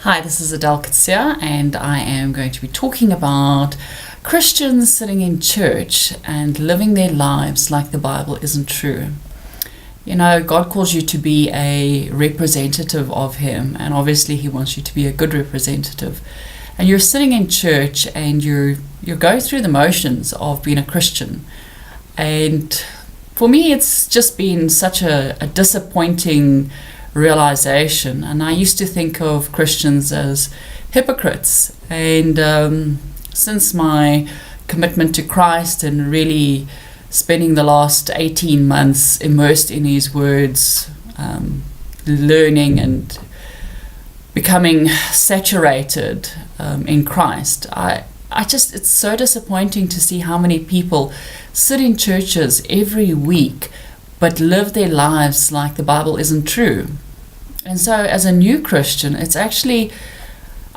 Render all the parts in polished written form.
Hi, this is Adele Katsia, and I am going to be talking about Christians sitting in church and living their lives like the Bible isn't true. You know, God calls you to be a representative of Him, and obviously He wants you to be a good representative. And you're sitting in church and you're going through the motions of being a Christian. And for me, it's just been such a disappointing realization. And I used to think of Christians as hypocrites. And since my commitment to Christ and really spending the last 18 months immersed in His words, learning and becoming saturated in Christ, it's so disappointing to see how many people sit in churches every week but live their lives like the Bible isn't true. And so as a new Christian, I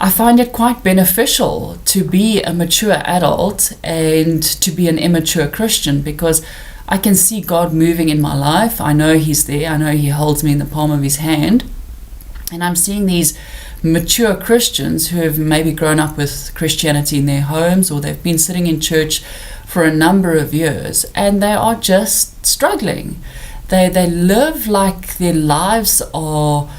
find it quite beneficial to be a mature adult and to be an immature Christian, because I can see God moving in my life. I know He's there. I know He holds me in the palm of His hand. And I'm seeing these mature Christians who have maybe grown up with Christianity in their homes, or they've been sitting in church for a number of years, and they are just struggling. They live like their lives are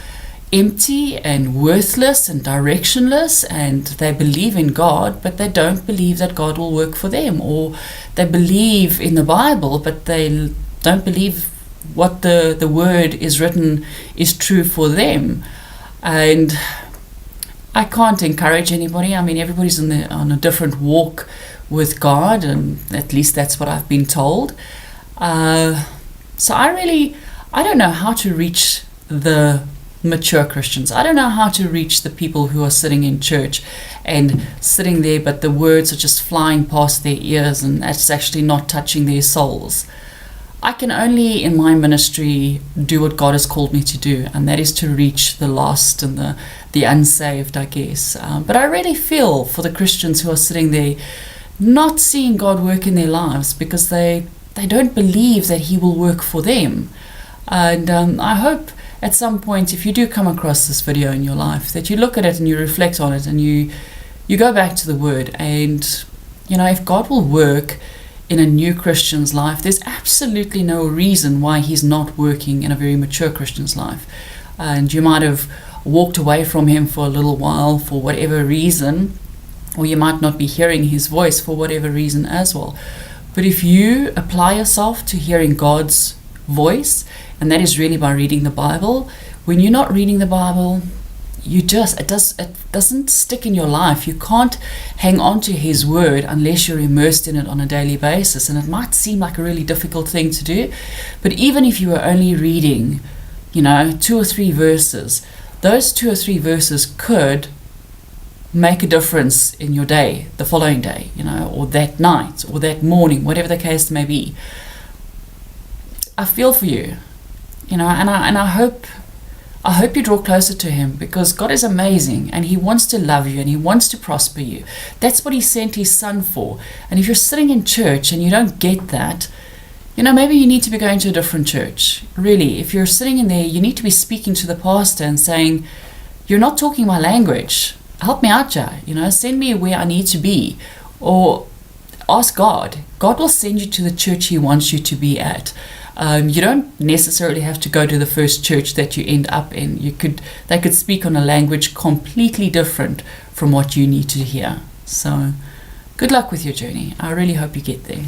empty and worthless and directionless, and they believe in God, but they don't believe that God will work for them. Or they believe in the Bible, but they don't believe what the word is written is true for them. And I can't encourage anybody. I mean, everybody's on a different walk with God, and at least that's what I've been told. So I don't know how to reach the mature Christians. I don't know how to reach the people who are sitting in church and sitting there, but the words are just flying past their ears and it's actually not touching their souls. I can only, in my ministry, do what God has called me to do, and that is to reach the lost and the unsaved, I guess. But I really feel for the Christians who are sitting there not seeing God work in their lives because they don't believe that He will work for them. And I hope at some point, if you do come across this video in your life, that you look at it and you reflect on it and you go back to the Word. And, you know, if God will work in a new Christian's life, there's absolutely no reason why He's not working in a very mature Christian's life. And you might have walked away from Him for a little while for whatever reason, or you might not be hearing His voice for whatever reason as well. But if you apply yourself to hearing God's voice, and that is really by reading the Bible, when you're not reading the Bible, it doesn't stick in your life. You can't hang on to His word unless you're immersed in it on a daily basis. And it might seem like a really difficult thing to do, but even if you were only reading, 2 or 3 verses, those 2 or 3 verses could make a difference in your day, the following day, or that night, or that morning, whatever the case may be. I feel for you, and I hope you draw closer to Him, because God is amazing and He wants to love you and He wants to prosper you. That's what He sent His Son for. And if you're sitting in church and you don't get that, maybe you need to be going to a different church. Really, if you're sitting in there, you need to be speaking to the pastor and saying, "You're not talking my language. Help me out, Jai. Send me where I need to be." Or ask God. God will send you to the church He wants you to be at. You don't necessarily have to go to the first church that you end up in. They could speak on a language completely different from what you need to hear. So good luck with your journey. I really hope you get there.